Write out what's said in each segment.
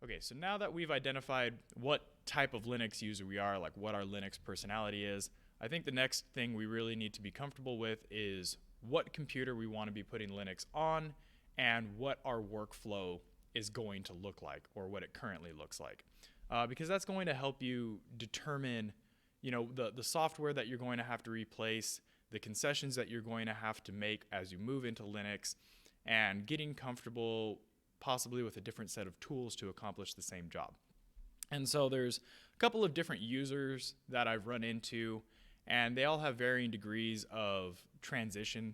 Okay, so now that we've identified what type of Linux user we are, like what our Linux personality is, I think the next thing we really need to be comfortable with is what computer we want to be putting Linux on and what our workflow is going to look like, or what it currently looks like. Because that's going to help you determine, the software that you're going to have to replace, the concessions that you're going to have to make as you move into Linux, and getting comfortable possibly with a different set of tools to accomplish the same job. And so there's a couple of different users that I've run into, and they all have varying degrees of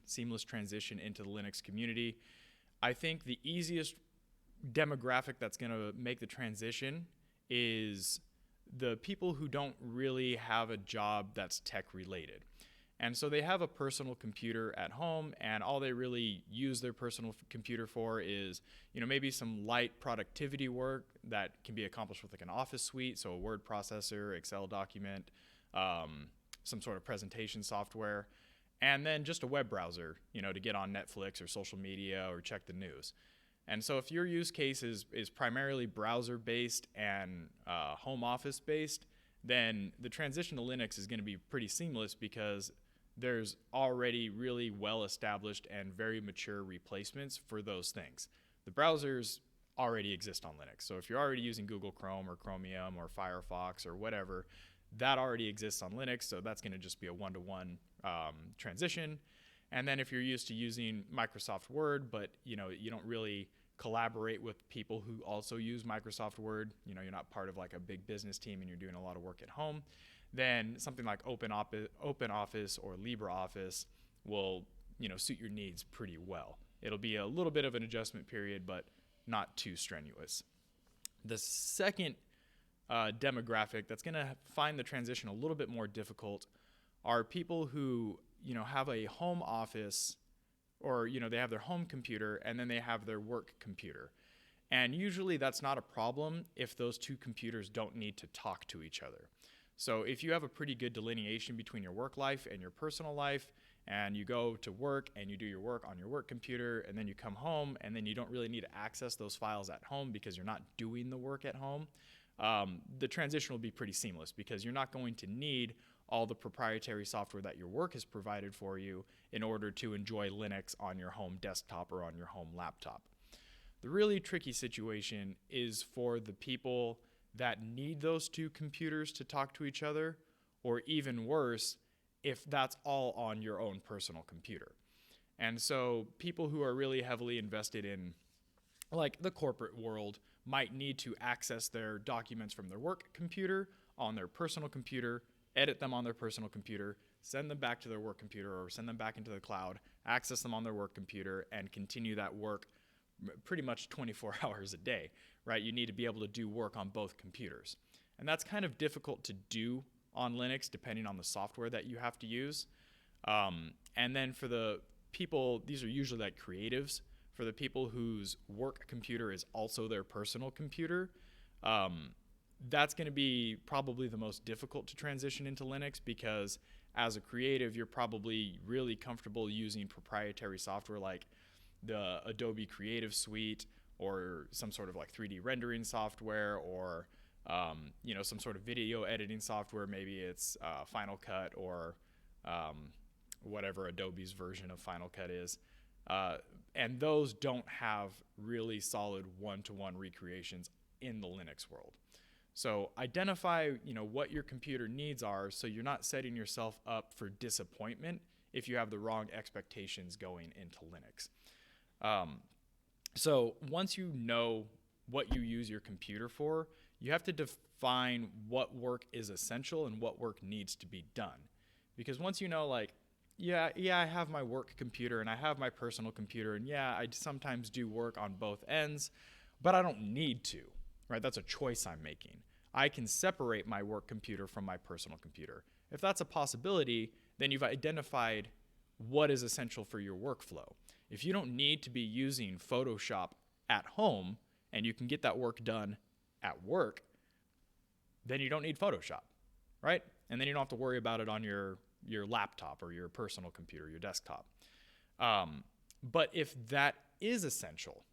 seamless transition into the Linux community. I think the easiest demographic that's going to make the transition is the people who don't really have a job that's tech related. And so they have a personal computer at home, and all they really use their personal computer for is, maybe some light productivity work that can be accomplished with like an Office suite, so a word processor, Excel document, some sort of presentation software, and then just a web browser, to get on Netflix or social media or check the news. And so if your use case is primarily browser-based and home office-based, then the transition to Linux is going to be pretty seamless because there's already really well-established and very mature replacements for those things. The browsers already exist on Linux. So if you're already using Google Chrome or Chromium or Firefox or whatever, that already exists on Linux. So that's going to just be a one-to-one transition. And then if you're used to using Microsoft Word, but you don't really collaborate with people who also use Microsoft Word, you're not part of like a big business team and you're doing a lot of work at home, then something like OpenOffice or LibreOffice will, suit your needs pretty well. It'll be a little bit of an adjustment period, but not too strenuous. The second demographic that's going to find the transition a little bit more difficult are people who, have a home office, or they have their home computer and then they have their work computer. And usually that's not a problem if those two computers don't need to talk to each other. So if you have a pretty good delineation between your work life and your personal life, and you go to work and you do your work on your work computer, and then you come home and then you don't really need to access those files at home because you're not doing the work at home, the transition will be pretty seamless because you're not going to need all the proprietary software that your work has provided for you in order to enjoy Linux on your home desktop or on your home laptop. The really tricky situation is for the people that need those two computers to talk to each other, or even worse, if that's all on your own personal computer. And so people who are really heavily invested in like the corporate world might need to access their documents from their work computer on their personal computer, edit them on their personal computer, send them back to their work computer or send them back into the cloud, access them on their work computer, and continue that work pretty much 24 hours a day, right? You need to be able to do work on both computers. And that's kind of difficult to do on Linux depending on the software that you have to use. And then for the people, these are usually like creatives, for the people whose work computer is also their personal computer, that's going to be probably the most difficult to transition into Linux because as a creative, you're probably really comfortable using proprietary software like the Adobe Creative Suite or some sort of like 3D rendering software or some sort of video editing software. Maybe it's Final Cut or whatever Adobe's version of Final Cut is. And those don't have really solid one-to-one recreations in the Linux world. So identify, what your computer needs are so you're not setting yourself up for disappointment if you have the wrong expectations going into Linux. So once you know what you use your computer for, you have to define what work is essential and what work needs to be done. Because once you know, like, yeah, I have my work computer and I have my personal computer, and yeah, I sometimes do work on both ends, but I don't need to, right? That's a choice I'm making. I can separate my work computer from my personal computer. If that's a possibility, then you've identified what is essential for your workflow. If you don't need to be using Photoshop at home and you can get that work done at work, then you don't need Photoshop, right? And then you don't have to worry about it on your laptop or your personal computer, your desktop. But if that is essential,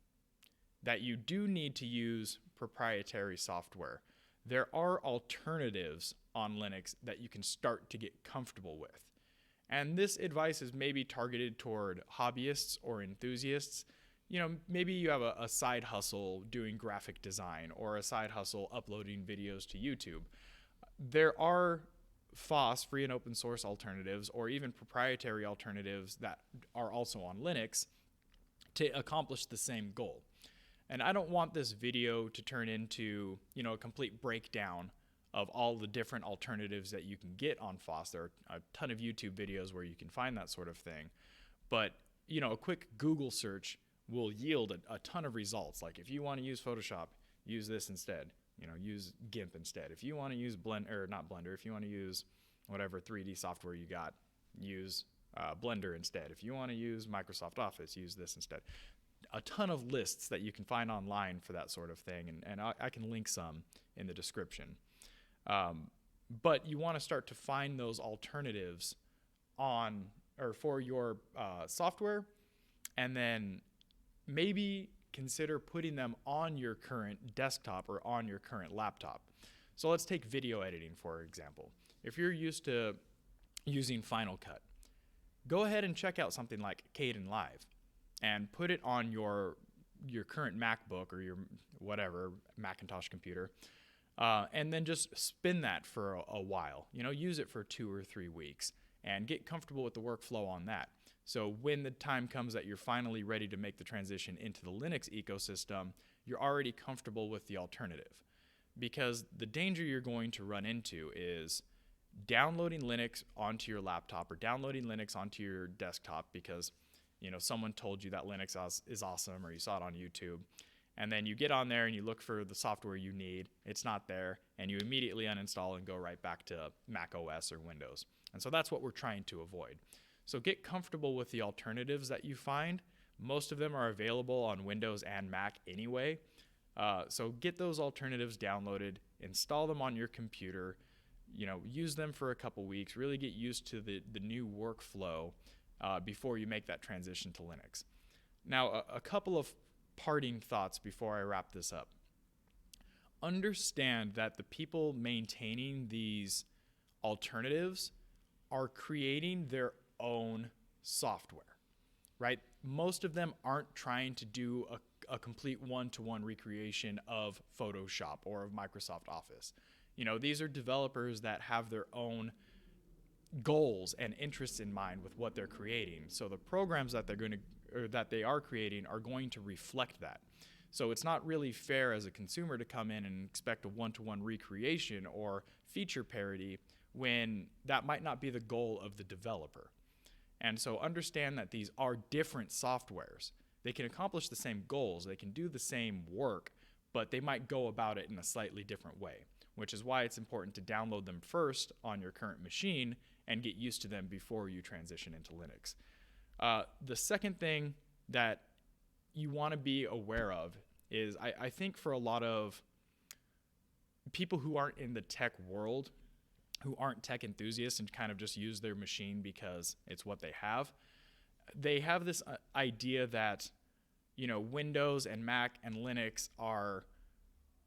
that you do need to use proprietary software. There are alternatives on Linux that you can start to get comfortable with. And this advice is maybe targeted toward hobbyists or enthusiasts. Maybe you have a side hustle doing graphic design or a side hustle uploading videos to YouTube. There are FOSS, free and open source alternatives, or even proprietary alternatives that are also on Linux to accomplish the same goal. And I don't want this video to turn into, a complete breakdown of all the different alternatives that you can get on FOSS. There are a ton of YouTube videos where you can find that sort of thing. But, a quick Google search will yield a ton of results. Like if you want to use Photoshop, use this instead. Use GIMP instead. If you want to use if you want to use whatever 3D software you got, use Blender instead. If you want to use Microsoft Office, use this instead. A ton of lists that you can find online for that sort of thing, and I can link some in the description. But you want to start to find those alternatives for your software, and then maybe consider putting them on your current desktop or on your current laptop. So let's take video editing, for example. If you're used to using Final Cut, go ahead and check out something like Kdenlive Live and put it on your current MacBook or your whatever Macintosh computer, and then just spin that for a while. Use it for 2 or 3 weeks and get comfortable with the workflow on that. So when the time comes that you're finally ready to make the transition into the Linux ecosystem, you're already comfortable with the alternative. Because the danger you're going to run into is downloading Linux onto your laptop or downloading Linux onto your desktop because someone told you that Linux is awesome, or you saw it on YouTube, and then you get on there and you look for the software you need, it's not there, and you immediately uninstall and go right back to macOS or Windows. And so that's what we're trying to avoid. So get comfortable with the alternatives that you find. Most of them are available on Windows and Mac anyway. So get those alternatives downloaded, install them on your computer, use them for a couple weeks, really get used to the new workflow before you make that transition to Linux. Now, a couple of parting thoughts before I wrap this up. Understand that the people maintaining these alternatives are creating their own software, right? Most of them aren't trying to do a complete one-to-one recreation of Photoshop or of Microsoft Office. These are developers that have their own goals and interests in mind with what they're creating. So the programs that they are creating are going to reflect that. So it's not really fair as a consumer to come in and expect a one-to-one recreation or feature parity when that might not be the goal of the developer. And so understand that these are different softwares. They can accomplish the same goals, they can do the same work, but they might go about it in a slightly different way, which is why it's important to download them first on your current machine and get used to them before you transition into Linux. The second thing that you want to be aware of is I think for a lot of people who aren't in the tech world, who aren't tech enthusiasts and kind of just use their machine because it's what they have this idea that, Windows and Mac and Linux are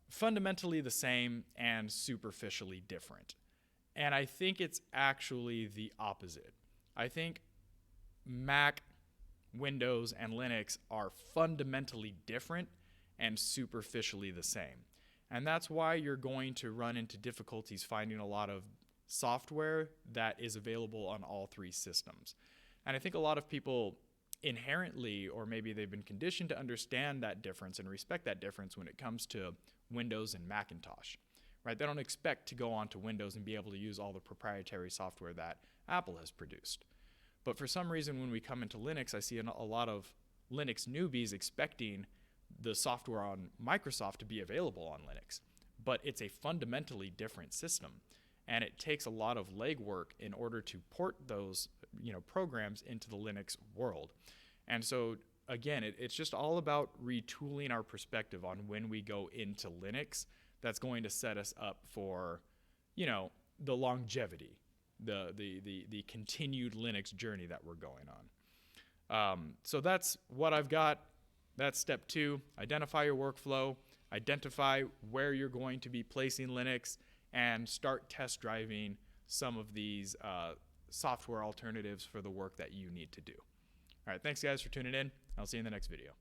fundamentally the same and superficially different. And I think it's actually the opposite. I think Mac, Windows, and Linux are fundamentally different and superficially the same. And that's why you're going to run into difficulties finding a lot of software that is available on all three systems. And I think a lot of people inherently, or maybe they've been conditioned to understand that difference and respect that difference when it comes to Windows and Macintosh, right? They don't expect to go onto Windows and be able to use all the proprietary software that Apple has produced. But for some reason, when we come into Linux, I see a lot of Linux newbies expecting the software on Microsoft to be available on Linux. But it's a fundamentally different system. And it takes a lot of legwork in order to port those programs into the Linux world. And so, again, it's just all about retooling our perspective on when we go into Linux. That's going to set us up for, the longevity, the continued Linux journey that we're going on. So that's what I've got. That's step 2. Identify your workflow. identify where you're going to be placing Linux and start test driving some of these software alternatives for the work that you need to do. All right, thanks guys for tuning in. I'll see you in the next video.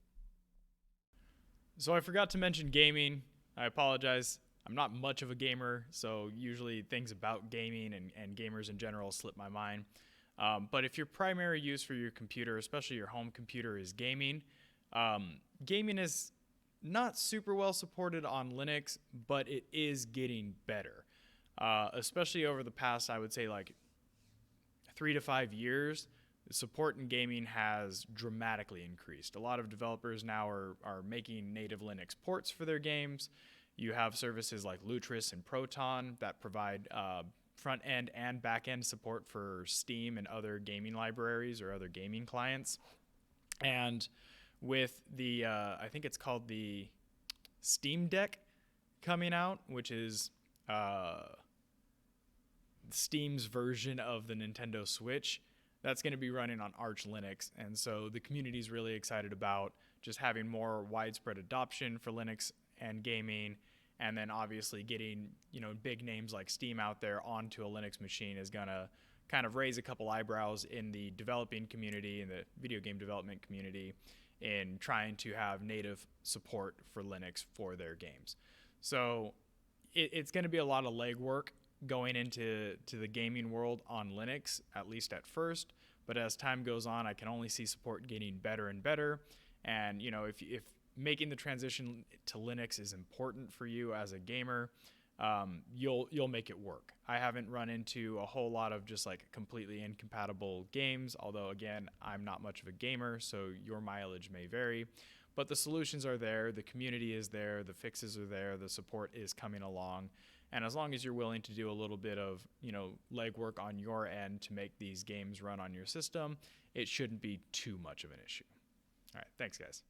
So I forgot to mention gaming. I apologize. I'm not much of a gamer, so usually things about gaming and gamers in general slip my mind. But if your primary use for your computer, especially your home computer, is gaming, gaming is not super well supported on Linux, but it is getting better. Especially over the past, I would say, like 3 to 5 years, the support in gaming has dramatically increased. A lot of developers now are making native Linux ports for their games. You have services like Lutris and Proton that provide front-end and back-end support for Steam and other gaming libraries or other gaming clients. And with the, I think it's called the Steam Deck coming out, which is Steam's version of the Nintendo Switch, that's going to be running on Arch Linux. And so the community is really excited about just having more widespread adoption for Linux and gaming. And then obviously getting, big names like Steam out there onto a Linux machine is going to kind of raise a couple eyebrows in the developing community and the video game development community in trying to have native support for Linux for their games. So it's going to be a lot of legwork going into the gaming world on Linux, at least at first. But as time goes on, I can only see support getting better and better. And, if making the transition to Linux is important for you as a gamer, you'll make it work. I haven't run into a whole lot of just like completely incompatible games, although again, I'm not much of a gamer, so your mileage may vary. But the solutions are there, the community is there, the fixes are there, the support is coming along. And as long as you're willing to do a little bit of, legwork on your end to make these games run on your system, it shouldn't be too much of an issue. All right, thanks guys.